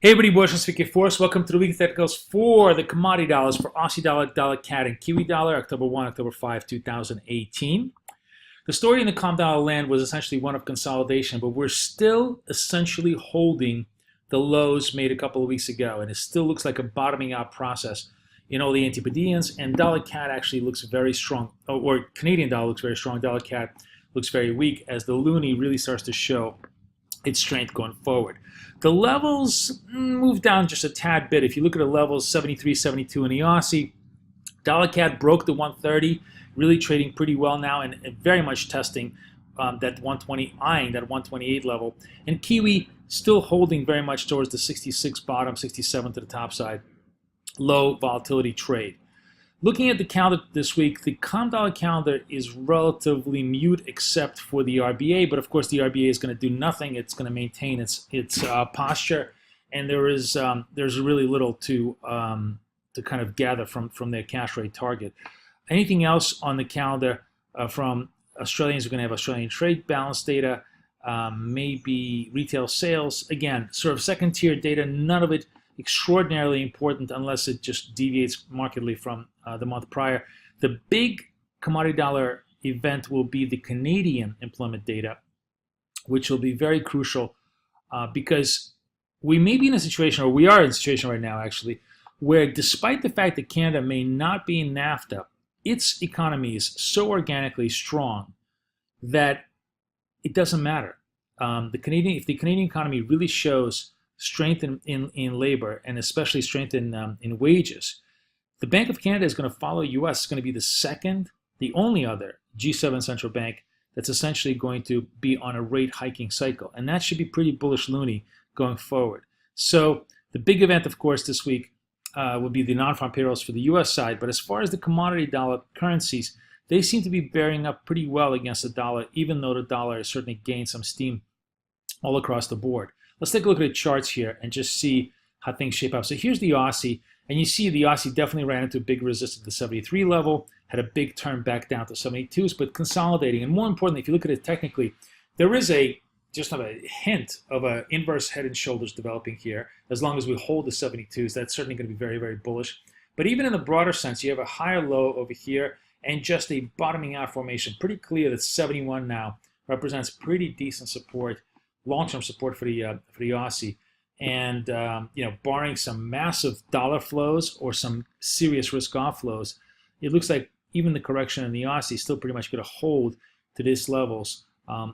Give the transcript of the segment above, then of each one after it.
Hey everybody, Boris speaking Forex. Welcome to the weekly technicals for the commodity dollars for Aussie dollar, dollar CAD, and Kiwi dollar, October 1, October 5, 2018. The story in the calm dollar land was essentially one of consolidation, but we're still essentially holding the lows made a couple of weeks ago, and it still looks like a bottoming out process in all the antipodeans, and dollar CAD actually looks very strong, or Canadian dollar looks very strong. Dollar CAD looks very weak as the loonie really starts to show its strength going forward. The levels move down just a tad bit. If you look at the levels, 73, 72 in the Aussie, dollar CAD broke the 130, really trading pretty well now and very much testing that 120, eyeing that 128 level. And Kiwi still holding very much towards the 66 bottom, 67 to the top side. Low volatility trade. Looking at the calendar this week, the calm dollar calendar is relatively mute except for the RBA, but of course the RBA is going to do nothing. It's going to maintain its posture, and there's really little to kind of gather from their cash rate target. Anything else on the calendar from Australians? We're going to have Australian trade balance data, maybe retail sales. Again, sort of second tier data. None of it extraordinarily important unless it just deviates markedly from the month prior. The big commodity dollar event will be the Canadian employment data, which will be very crucial because we may be in a situation, or we are in a situation right now actually, where despite the fact that Canada may not be in NAFTA, its economy is so organically strong that it doesn't matter. If the Canadian economy really shows strength in labor and especially strength in wages, the Bank of Canada is going to follow U.S. It's going to be the only other G7 central bank that's essentially going to be on a rate hiking cycle. And that should be pretty bullish loony going forward. So the big event, of course, this week will be the non-farm payrolls for the U.S. side. But as far as the commodity dollar currencies, they seem to be bearing up pretty well against the dollar, even though the dollar has certainly gained some steam all across the board. Let's take a look at the charts here and just see how things shape up. So here's the Aussie, and you see the Aussie definitely ran into a big resistance at the 73 level, had a big turn back down to 72s, but consolidating. And more importantly, if you look at it technically, there is just a hint of an inverse head and shoulders developing here. As long as we hold the 72s, that's certainly going to be very, very bullish. But even in the broader sense, you have a higher low over here and just a bottoming out formation. Pretty clear that 71 now represents pretty decent support, long-term support for the Aussie, and barring some massive dollar flows or some serious risk-off flows, it looks like even the correction in the Aussie is still pretty much going to hold to these levels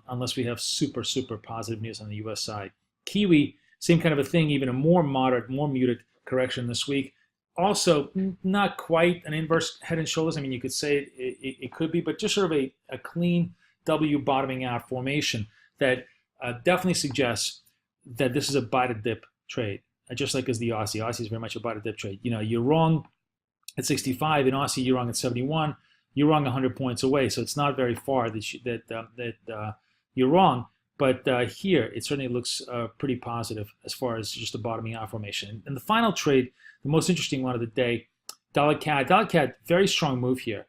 unless we have super positive news on the U.S. side. Kiwi, same kind of a thing, even a more moderate, more muted correction this week. Also, not quite an inverse head and shoulders. I mean, you could say it could be, but just sort of a clean W bottoming out formation that definitely suggests that this is a buy to dip trade, just like as the Aussie. Aussie is very much a buy to dip trade. You know, you're wrong at 65. In Aussie, you're wrong at 71. You're wrong 100 points away, so it's not very far that you're wrong. But here, it certainly looks pretty positive as far as just the bottoming out formation. And the final trade, the most interesting one of the day, dollar CAD. Dollar CAD, very strong move here,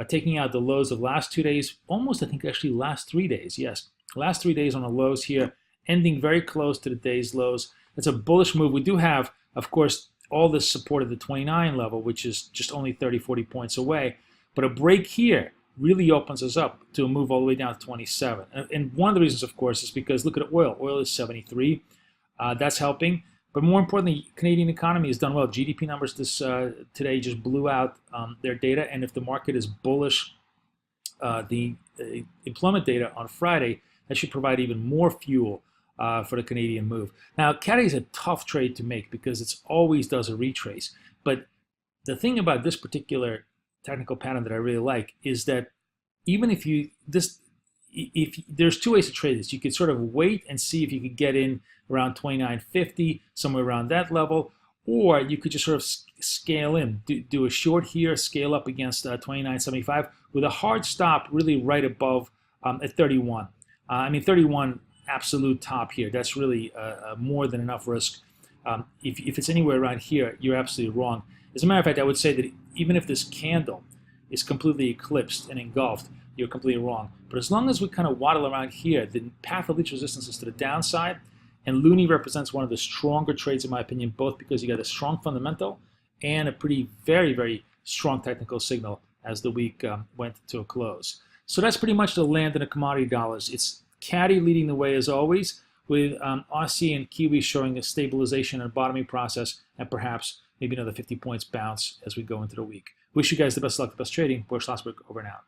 taking out the lows of last 2 days, almost I think actually last 3 days. Yes. Last 3 days on the lows here, ending very close to the day's lows. It's a bullish move. We do have, of course, all this support at the 29 level, which is just only 30, 40 points away. But a break here really opens us up to a move all the way down to 27. And one of the reasons, of course, is because look at oil. Oil is 73. That's helping. But more importantly, Canadian economy has done well. GDP numbers today just blew out their data. And if the market is bullish, the employment data on Friday, that should provide even more fuel for the Canadian move. Now, CAD is a tough trade to make because it always does a retrace. But the thing about this particular technical pattern that I really like is that even if there's two ways to trade this. You could sort of wait and see if you could get in around 29.50, somewhere around that level, or you could just sort of scale in, do a short here, scale up against 29.75 with a hard stop really right above at 31. I mean, 31 absolute top here. That's really more than enough risk. If it's anywhere around here, you're absolutely wrong. As a matter of fact, I would say that even if this candle is completely eclipsed and engulfed, you're completely wrong. But as long as we kind of waddle around here, the path of least resistance is to the downside, And Loonie represents one of the stronger trades in my opinion, both because you got a strong fundamental and a pretty, very, very strong technical signal as the week went to a close. So that's pretty much the land in the commodity dollars. It's Caddy leading the way as always, with Aussie and Kiwi showing a stabilization and bottoming process, and perhaps maybe another 50 points bounce as we go into the week. Wish you guys the best luck, the best trading. Boris, over and out.